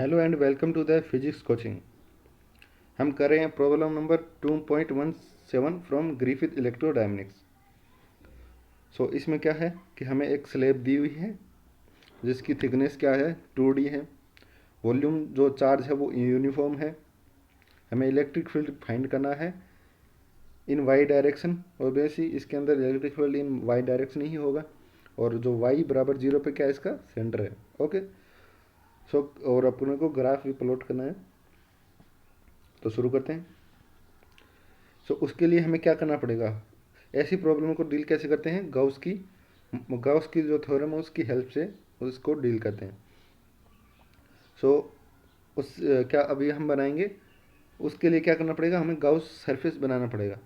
Hello and welcome to the physics coaching. हम कर रहे हैं problem number 2.17 from Griffith electrodynamics. So इसमें क्या है कि हमें एक स्लैब दी हुई है जिसकी थिकनेस क्या है 2d है। वॉल्यूम जो चार्ज है वो यूनिफॉर्म है। हमें इलेक्ट्रिक फील्ड फाइंड करना है इन वाई डायरेक्शन। ऑब्वियसली इसके अंदर electric field in Y direction ही होगा और जो वाई बराबर 0 पे क्या है इसका सेंटर है। ओके सो और अपने को ग्राफ भी प्लॉट करना है, तो शुरू करते हैं। सो उसके लिए हमें क्या करना पड़ेगा, ऐसी प्रॉब्लम को डील कैसे करते हैं, गाउस की जो थ्योरम है उसकी हेल्प से उसको डील करते हैं। सो उस क्या अभी हम बनाएंगे, उसके लिए क्या करना पड़ेगा, हमें गाउस सरफेस बनाना पड़ेगा।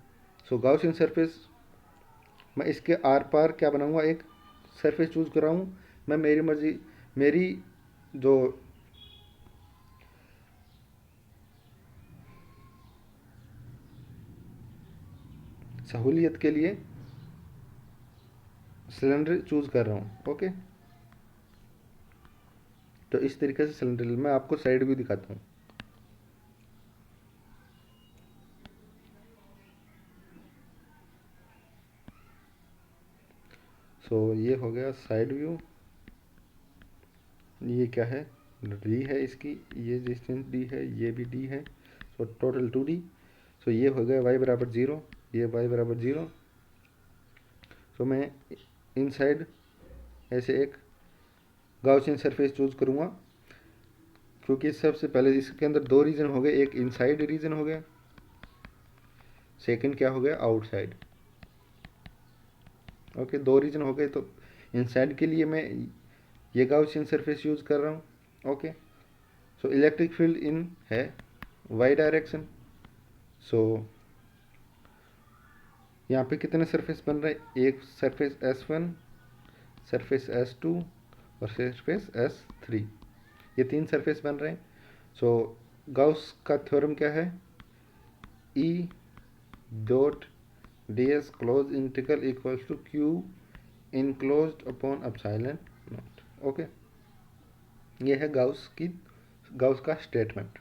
सो गाउस इन सरफेस, मैं इसके आर पार क्या बनाऊंगा, एक सरफेस चूज कर रहा हूँ। मैं मेरी मर्जी, मेरी जो सहूलियत के लिए सिलेंडर चूज कर रहा हूँ। ओके, तो इस तरीके से सिलेंडर मैं आपको साइड व्यू दिखाता हूँ। सो ये हो गया साइड व्यू। ये क्या है, डी है इसकी, ये डिस्टेंस डी है, ये भी डी है। So total 2d। सो ये हो गया y बराबर 0, ये y बराबर 0। सो मैं इनसाइड ऐसे एक गाउसियन सरफेस चूज करूँगा, क्योंकि सबसे पहले इसके अंदर दो रीजन हो गए, एक इनसाइड रीजन हो गया, सेकंड क्या हो गया आउटसाइड। ओके, दो रीजन हो गए। तो इनसाइड के लिए मैं ये गाउसियन सरफेस यूज कर रहा हूँ। ओके, सो इलेक्ट्रिक फील्ड इन है वाई डायरेक्शन। सो यहाँ पे कितने सरफेस बन रहे हैं, एक सरफेस S1, सरफेस S2 और सरफेस S3, ये तीन सरफेस बन रहे हैं। सो गाउस का थ्योरम क्या है, E dot ds close integral equals to Q enclosed upon epsilon not. Okay, ये है गाउस का स्टेटमेंट।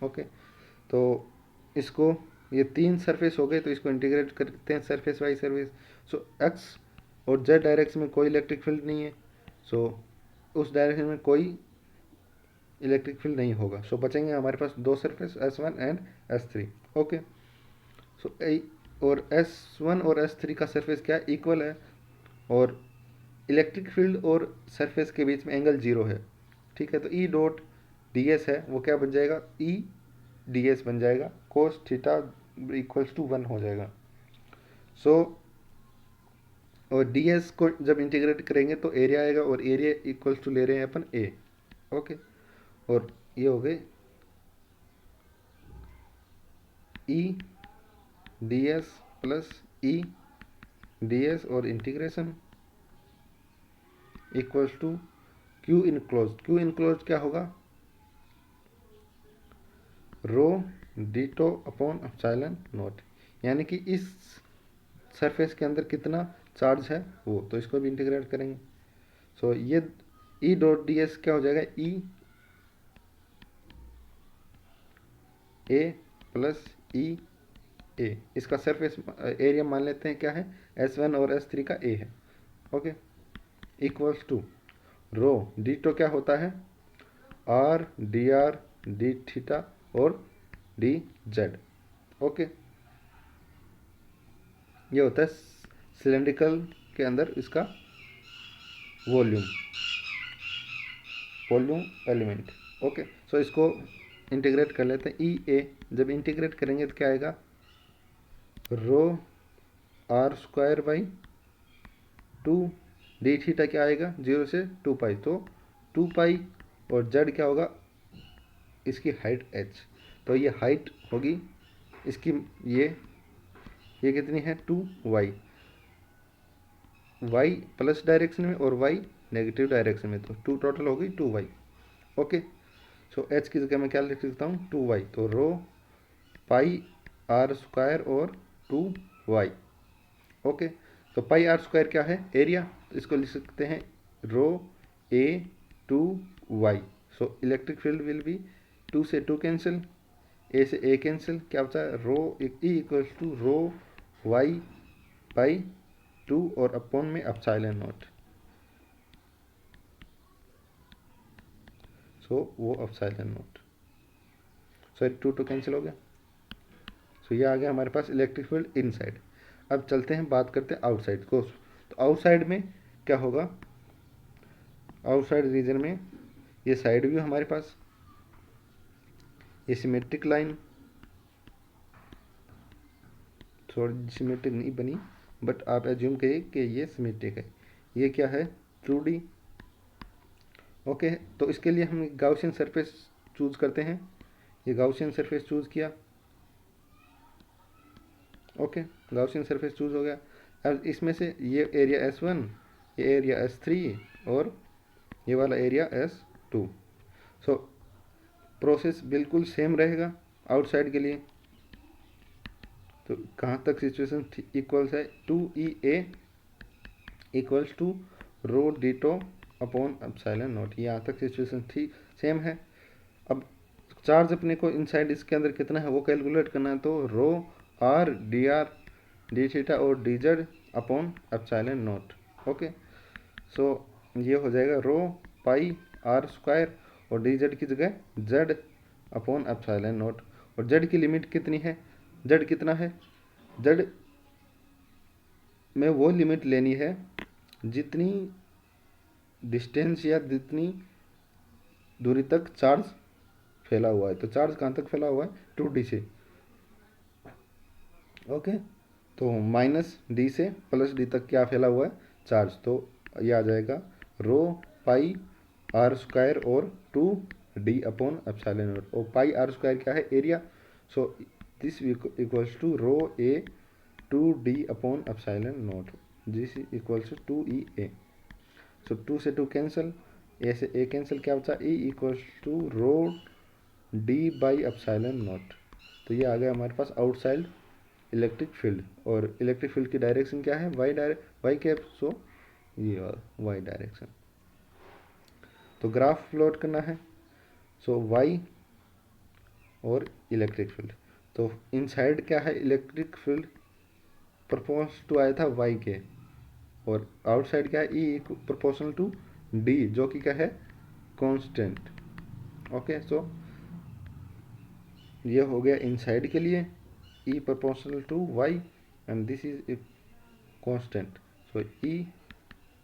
ओके, तो इसको, ये तीन सरफेस हो गए तो इसको इंटीग्रेट करते हैं सरफेस वाई सरफेस। सो एक्स और जेड डायरेक्शन में कोई इलेक्ट्रिक फील्ड नहीं है, सो उस डायरेक्शन में कोई इलेक्ट्रिक फील्ड नहीं होगा। सो बचेंगे हमारे पास दो surface S1 and S3। Okay, सो और S1 और S3 का सरफेस क्या है, इक्वल है, और इलेक्ट्रिक फील्ड और सरफेस के बीच में एंगल 0 है। ठीक है, तो ई डॉट डी एस है वो क्या बन जाएगा, ई डी एस बन जाएगा, कोस थीटा इक्वल्स टू 1 हो जाएगा। सो और डी एस को जब इंटीग्रेट करेंगे तो एरिया आएगा, और एरिया इक्वल्स टू ले रहे हैं अपन ए। ओके, और ये हो गए E D S plus E D S और integration equals to Q enclose. Q enclose क्या होगा, rho ditto upon epsilon not, यानी कि इस सरफेस के अंदर कितना चार्ज है वो, तो इसको भी इंटीग्रेट करेंगे। सो ये ई डॉट डी एस क्या हो जाएगा, ई ए प्लस ई ए, इसका सरफेस एरिया मान लेते हैं क्या है, S1 और S3 का ए है। Okay, equals to rho d tau क्या होता है, आर डी थीटा और डी जेड। ओके, ये होता है सिलेंड्रिकल के अंदर इसका वॉल्यूम एलिमेंट। ओके, सो इसको इंटीग्रेट कर लेते हैं, ई ए जब इंटीग्रेट करेंगे तो क्या आएगा, rho R square by 2 D theta क्या आएगा 0 से 2 पाई, तो 2 पाई, और जेड क्या होगा, इसकी हाइट h, तो ये हाइट होगी इसकी, ये कितनी है 2y, y प्लस डायरेक्शन में और y नेगेटिव डायरेक्शन में, तो 2 टोटल होगी 2y। ओके, सो h की जगह मैं क्या लिख सकता हूँ 2y, तो रो पाई आर स्क्वायर और 2y। ओके, तो पाई आर स्क्वायर क्या है एरिया, तो इसको लिख सकते हैं रो a 2y। So electric field will be 2 से 2 कैंसिल, ए से ए कैंसिल, क्या बचा है rho E equals to rho Y by 2 और अपॉन में एप्सिलॉन नॉट। सो वो एप्सिलॉन नॉट, सो 2 कैंसिल हो गया। सो ये आ गया हमारे पास इलेक्ट्रिक फील्ड इनसाइड। अब चलते हैं बात करते हैं आउटसाइड को। तो आउटसाइड में क्या होगा, आउटसाइड रीजन में ये साइड व्यू हमारे पास, ये सिमेट्रिक लाइन, थोड़ी सिमेट्रिक नहीं बनी बट आप एज्यूम करिए कि ये सिमेट्रिक है। ये क्या है 2D। ओके, तो इसके लिए हम गाउसियन सरफेस चूज करते हैं। ये गाउसियन सरफेस चूज किया। ओके, गाउसियन सरफेस चूज हो गया। अब इसमें से ये एरिया S1, ये एरिया S3 और ये वाला एरिया S2। सो प्रोसेस बिल्कुल सेम रहेगा आउटसाइड के लिए। तो कहाँ तक सिचुएशन इक्वल्स है 2EA equals to rho ditto upon epsilon naught. यहाँ तक सिचुएशन थी सेम है। अब चार्ज अपने को इनसाइड इसके अंदर कितना है वो कैलकुलेट करना है। तो rho R D R D theta और D Z upon epsilon not. Okay, so ये हो जाएगा रो पाई आर स्क्वायर और डी जेड की जगह जेड अपॉन एप्सिलॉन नॉट। और जेड की लिमिट कितनी है, जेड कितना है, जेड में वो लिमिट लेनी है जितनी डिस्टेंस या जितनी दूरी तक चार्ज फैला हुआ है। तो चार्ज कहाँ तक फैला हुआ है 2D से। ओके, तो -D से +D तक क्या फैला हुआ है चार्ज। तो ये आ जाएगा रो पाई आर स्क्वायर और 2D अपॉन एप्सिलॉन नॉट। और पाई आर स्क्वायर क्या है area. So this equals to rho A 2D upon epsilon naught, this equals to 2EA। So 2 से 2 कैंसिल, ए से ए कैंसिल, क्या बचा E equals to rho D by epsilon naught. तो ये आ गया हमारे पास आउटसाइड इलेक्ट्रिक फील्ड। और इलेक्ट्रिक फील्ड की डायरेक्शन क्या है वाई कैप। सो ये वाई डायरेक्शन। तो ग्राफ प्लॉट करना है। सो वाई और इलेक्ट्रिक फील्ड। तो इनसाइड क्या है इलेक्ट्रिक फील्ड प्रोपोर्शनल टू आया था वाई के, और आउटसाइड क्या है ई प्रोपोर्शनल टू डी जो कि क्या है कांस्टेंट। ओके, सो ये हो गया इनसाइड के लिए E proportional to Y and this is a constant. So E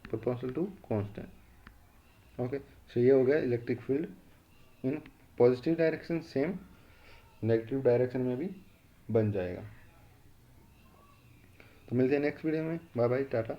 proportional to constant. Okay, so ये हो गया electric field in positive direction, same negative direction में भी बन जाएगा। तो मिलते हैं नेक्स्ट वीडियो में। Bye bye, Tata.